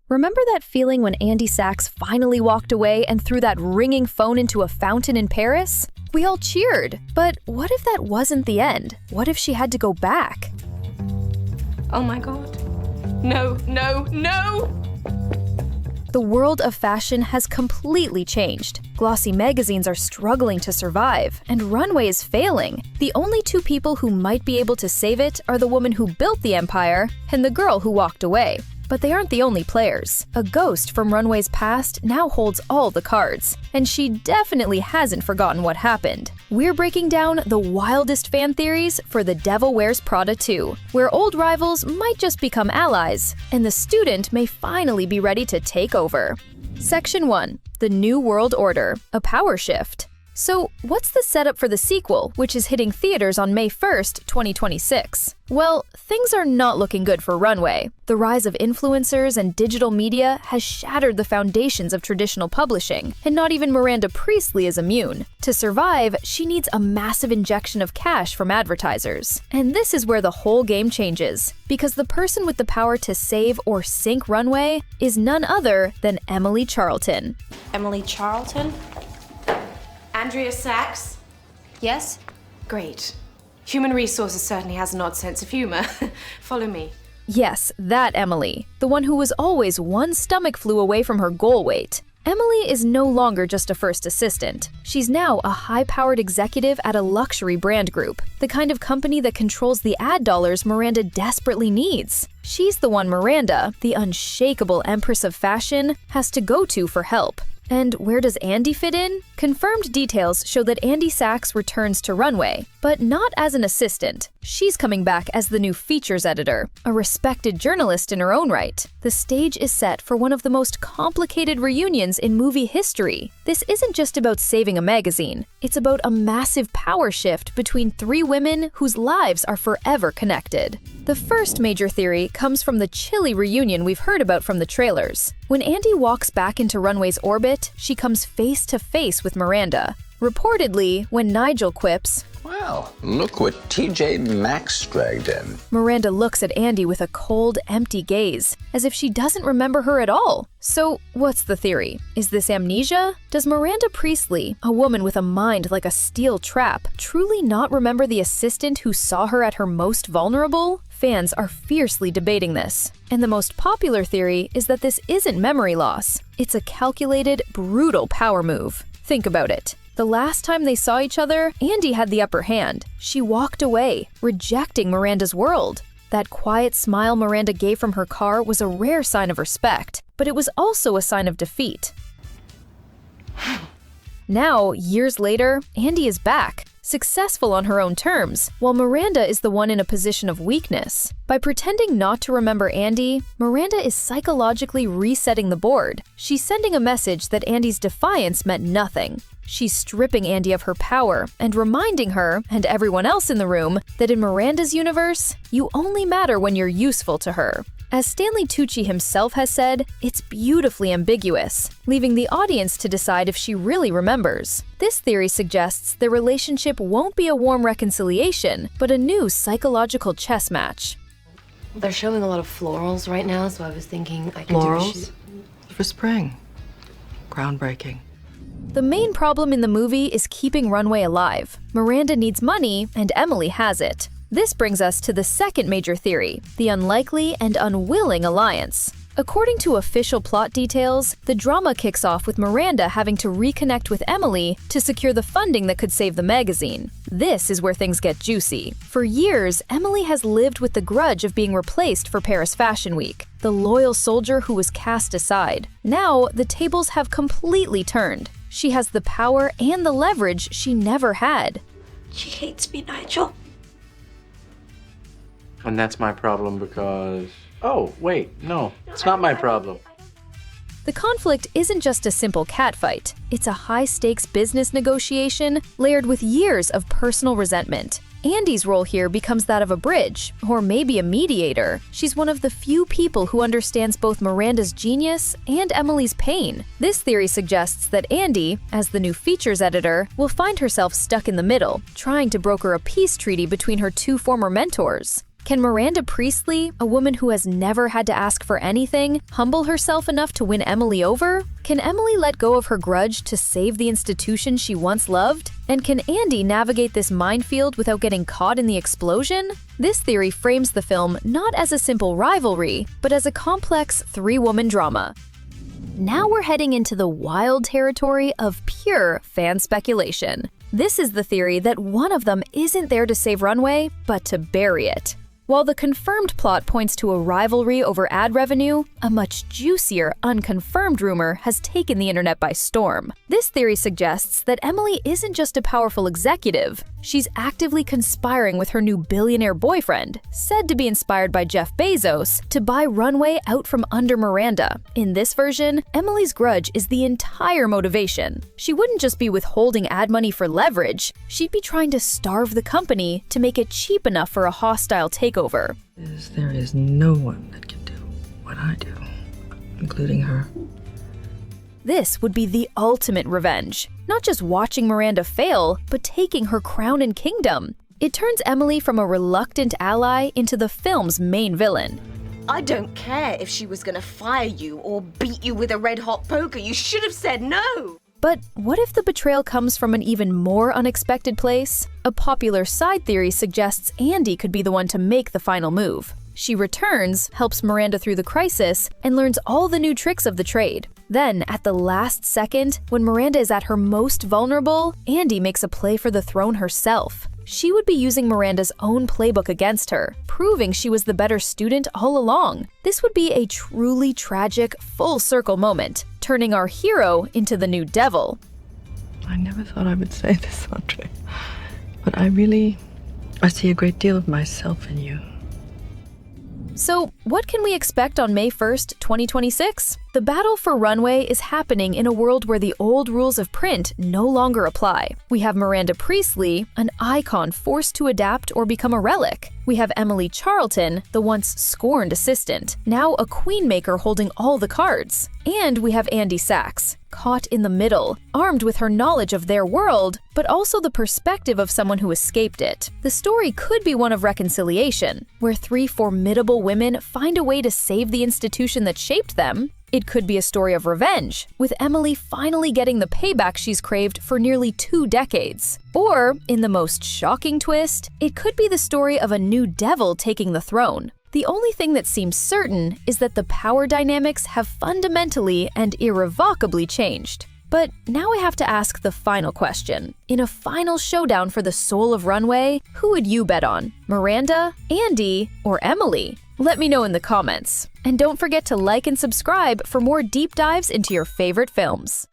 Remember that feeling when Andy Sachs finally walked away and threw that ringing phone into a fountain in Paris? We all cheered. But what if that wasn't the end? What if she had to go back? Oh my God. No, no, no! The world of fashion has completely changed. Glossy magazines are struggling to survive, and Runway is failing. The only two people who might be able to save it are the woman who built the empire and the girl who walked away. But they aren't the only players. A ghost from Runway's past now holds all the cards, and she definitely hasn't forgotten what happened. We're breaking down the wildest fan theories for The Devil Wears Prada 2, where old rivals might just become allies, and the student may finally be ready to take over. Section 1. The New World Order, a power shift. So, what's the setup for the sequel, which is hitting theaters on May 1st, 2026? Well, things are not looking good for Runway. The rise of influencers and digital media has shattered the foundations of traditional publishing, and not even Miranda Priestly is immune. To survive, she needs a massive injection of cash from advertisers. And this is where the whole game changes, because the person with the power to save or sink Runway is none other than Emily Charlton. Emily Charlton? Andy Sachs? Yes? Great. Human Resources certainly has an odd sense of humor. Follow me. Yes, that Emily. The one who was always one stomach flew away from her goal weight. Emily is no longer just a first assistant. She's now a high-powered executive at a luxury brand group, the kind of company that controls the ad dollars Miranda desperately needs. She's the one Miranda, the unshakable empress of fashion, has to go to for help. And where does Andy fit in? Confirmed details show that Andy Sachs returns to Runway, but not as an assistant. She's coming back as the new features editor, a respected journalist in her own right. The stage is set for one of the most complicated reunions in movie history. This isn't just about saving a magazine. It's about a massive power shift between three women whose lives are forever connected. The first major theory comes from the chilly reunion we've heard about from the trailers. When Andy walks back into Runway's orbit, she comes face to face with Miranda. Reportedly, when Nigel quips, "Well, look what TJ Maxx dragged in," Miranda looks at Andy with a cold, empty gaze, as if she doesn't remember her at all. So, what's the theory? Is this amnesia? Does Miranda Priestly, a woman with a mind like a steel trap, truly not remember the assistant who saw her at her most vulnerable? Fans are fiercely debating this. And the most popular theory is that this isn't memory loss. It's a calculated, brutal power move. Think about it. The last time they saw each other, Andy had the upper hand. She walked away, rejecting Miranda's world. That quiet smile Miranda gave from her car was a rare sign of respect, but it was also a sign of defeat. Now, years later, Andy is back, successful on her own terms, while Miranda is the one in a position of weakness. By pretending not to remember Andy, Miranda is psychologically resetting the board. She's sending a message that Andy's defiance meant nothing. She's stripping Andy of her power and reminding her, and everyone else in the room, that in Miranda's universe, you only matter when you're useful to her. As Stanley Tucci himself has said, it's beautifully ambiguous, leaving the audience to decide if she really remembers. This theory suggests their relationship won't be a warm reconciliation, but a new psychological chess match. They're showing a lot of florals right now, so I was thinking I could Florals? do a shoot. For spring. Groundbreaking. The main problem in the movie is keeping Runway alive. Miranda needs money, and Emily has it. This brings us to the second major theory, the unlikely and unwilling alliance. According to official plot details, the drama kicks off with Miranda having to reconnect with Emily to secure the funding that could save the magazine. This is where things get juicy. For years, Emily has lived with the grudge of being replaced for Paris Fashion Week, the loyal soldier who was cast aside. Now, the tables have completely turned. She has the power and the leverage she never had. She hates me, Nigel. And that's my problem because... Oh, wait, no, it's not my problem. The conflict isn't just a simple catfight. It's a high-stakes business negotiation layered with years of personal resentment. Andy's role here becomes that of a bridge, or maybe a mediator. She's one of the few people who understands both Miranda's genius and Emily's pain. This theory suggests that Andy, as the new features editor, will find herself stuck in the middle, trying to broker a peace treaty between her two former mentors. Can Miranda Priestly, a woman who has never had to ask for anything, humble herself enough to win Emily over? Can Emily let go of her grudge to save the institution she once loved? And can Andy navigate this minefield without getting caught in the explosion? This theory frames the film not as a simple rivalry, but as a complex three-woman drama. Now we're heading into the wild territory of pure fan speculation. This is the theory that one of them isn't there to save Runway, but to bury it. While the confirmed plot points to a rivalry over ad revenue, a much juicier, unconfirmed rumor has taken the internet by storm. This theory suggests that Emily isn't just a powerful executive, she's actively conspiring with her new billionaire boyfriend, said to be inspired by Jeff Bezos, to buy Runway out from under Miranda. In this version, Emily's grudge is the entire motivation. She wouldn't just be withholding ad money for leverage, she'd be trying to starve the company to make it cheap enough for a hostile takeover. There is no one that can do what I do, including her. This would be the ultimate revenge. Not just watching Miranda fail, but taking her crown and kingdom. It turns Emily from a reluctant ally into the film's main villain. I don't care if she was gonna fire you or beat you with a red-hot poker. You should have said no! But what if the betrayal comes from an even more unexpected place? A popular side theory suggests Andy could be the one to make the final move. She returns, helps Miranda through the crisis, and learns all the new tricks of the trade. Then, at the last second, when Miranda is at her most vulnerable, Andy makes a play for the throne herself. She would be using Miranda's own playbook against her, proving she was the better student all along. This would be a truly tragic, full-circle moment, turning our hero into the new devil. I never thought I would say this, Andre, but I see a great deal of myself in you. So, what can we expect on May 1st, 2026? The battle for Runway is happening in a world where the old rules of print no longer apply. We have Miranda Priestly, an icon forced to adapt or become a relic. We have Emily Charlton, the once scorned assistant, now a queenmaker holding all the cards. And we have Andy Sachs, caught in the middle, armed with her knowledge of their world, but also the perspective of someone who escaped it. The story could be one of reconciliation, where three formidable women find a way to save the institution that shaped them. It could be a story of revenge, with Emily finally getting the payback she's craved for nearly 2 decades. Or, in the most shocking twist, it could be the story of a new devil taking the throne. The only thing that seems certain is that the power dynamics have fundamentally and irrevocably changed. But now I have to ask the final question. In a final showdown for the soul of Runway, who would you bet on? Miranda, Andy, or Emily? Let me know in the comments. And don't forget to like and subscribe for more deep dives into your favorite films.